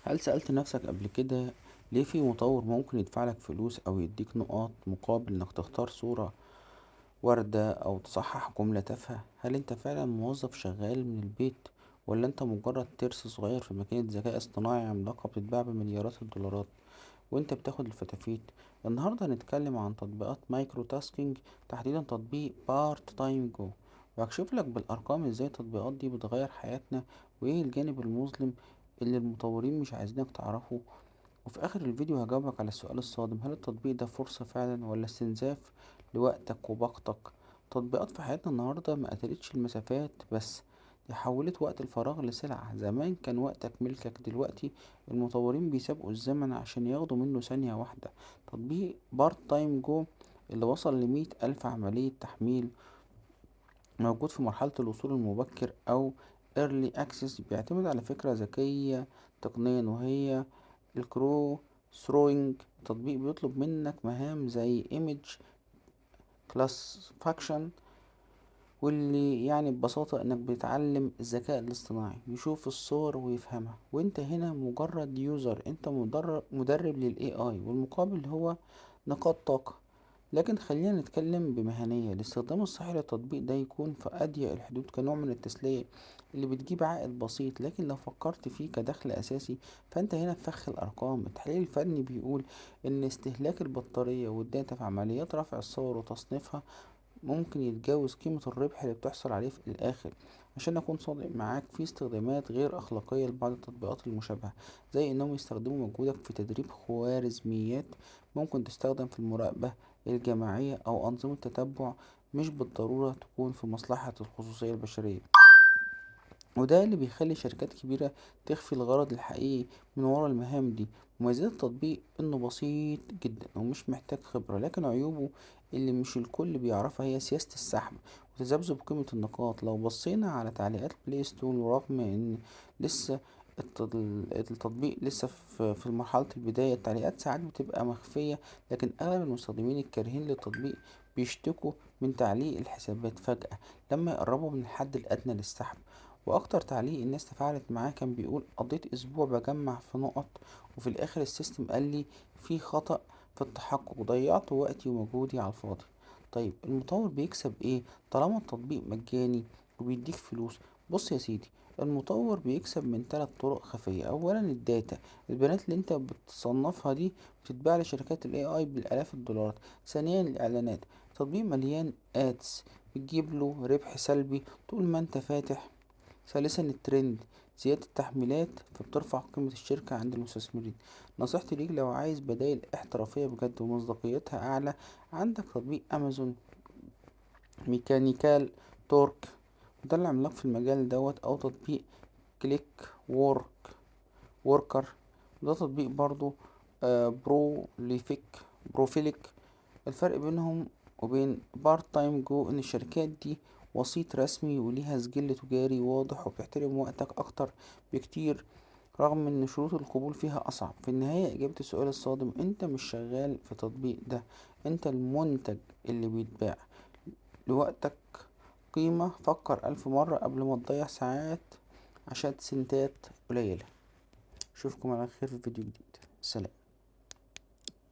هل سألت نفسك قبل كده ليه في مطور ممكن يدفعلك فلوس أو يديك نقاط مقابل إنك تختار صورة وردة أو تصحح جملة تافهة؟ هل أنت فعلا موظف شغال من البيت، ولا أنت مجرد ترس صغير في ماكينة ذكاء اصطناعي عملاقة بتتباع بمليارات الدولارات وأنت بتاخد الفتافيت؟ النهاردة هنتكلم عن تطبيقات مايكرو تاسكينج، تحديدا تطبيق بارت تايم جو، وهكشف لك بالأرقام ازاي التطبيقات دي بتغير حياتنا، وايه الجانب المظلم اللي المطورين مش عايزينك تعرفه. وفي آخر الفيديو هجاوبك على السؤال الصادم: هل التطبيق ده فرصة فعلا ولا استنزاف لوقتك وباقتك؟ تطبيقات في حياتنا النهاردة ما قتلتش المسافات بس، دي حولت وقت الفراغ لسلعة. زمان كان وقتك ملكك، دلوقتي المطورين بيسابقوا الزمن عشان ياخدوا منه ثانية واحدة. تطبيق بارت تايم جو اللي وصل ل100,000 عملية تحميل، موجود في مرحلة الوصول المبكر أو Early Access، بيعتمد على فكرة ذكية تقنيا وهي الكرو ثروينج. تطبيق بيطلب منك مهام زي Image Classification، واللي يعني ببساطة انك بتعلم الذكاء الاصطناعي يشوف الصور ويفهمها، وانت هنا مجرد يوزر، انت مدرب لل AI، والمقابل هو نقاط طاقة. لكن خلينا نتكلم بمهنية. الاستخدام الصحيح للتطبيق ده يكون في أضيق الحدود كنوع من التسلية اللي بتجيب عائد بسيط، لكن لو فكرت فيه كدخل أساسي فأنت هنا في فخ الأرقام. التحليل الفني بيقول إن استهلاك البطارية والداتا في عمليات رفع الصور وتصنيفها ممكن يتجاوز قيمة الربح اللي بتحصل عليه في الآخر. عشان أكون صادق معاك، في استخدامات غير أخلاقية لبعض التطبيقات المشابهة، زي إنهم يستخدموا مجهودك في تدريب خوارزميات ممكن تستخدم في المراقبة الجماعية أو أنظمة تتبع، مش بالضرورة تكون في مصلحة الخصوصية البشرية. وده اللي بيخلي شركات كبيرة تخفي الغرض الحقيقي من ورا المهام دي. مميزات التطبيق انه بسيط جدا ومش محتاج خبرة، لكن عيوبه اللي مش الكل بيعرفها هي سياسة السحب وتذبذب قيمة النقاط. لو بصينا على تعليقات بلاي ستور، ورغم ان لسه التطبيق لسه في مرحلة البداية، التعليقات ساعات بتبقى مخفية، لكن أغلب المستخدمين الكارهين للتطبيق بيشتكوا من تعليق الحسابات فجأة لما يقربوا من الحد الأدنى للسحب. واكتر تعليق الناس تفاعلت معاه كان بيقول: قضيت اسبوع بجمع في نقط وفي الاخر السيستم قال لي في خطأ في التحقق، ضيعت وقتي ومجهودي على الفاضي. طيب المطور بيكسب ايه طالما التطبيق مجاني وبيديك فلوس؟ بص يا سيدي، المطور بيكسب من 3 طرق خفية. اولا الداتا، البيانات اللي انت بتصنفها دي بتتباع لشركات الاي اي بالالاف الدولارات. ثانيا الاعلانات، تطبيق مليان ادز بتجيب له ربح سلبي طول ما انت فاتح. ثالثا الترند، زيادة التحميلات فبترفع قيمة الشركة عند المستثمرين. نصيحتي ليك لو عايز بدائل احترافية بجد ومصداقيتها أعلى، عندك تطبيق أمازون ميكانيكال تورك، وده العملاق في المجال دوت، أو تطبيق كليك ووركر، ده تطبيق برضو بروفيليك. الفرق بينهم وبين بارت تايم جو ان الشركات دي وسيط رسمي وليها سجل تجاري واضح وبتحترم وقتك اكتر بكتير، رغم ان شروط القبول فيها اصعب. في النهاية اجابة السؤال الصادم: انت مش شغال في تطبيق ده، انت المنتج اللي بيتباع لوقتك قيمة. فكر 1000 مرة قبل ما تضيع ساعات عشان سنتات قليلة. اشوفكم على خير في فيديو جديد. سلام.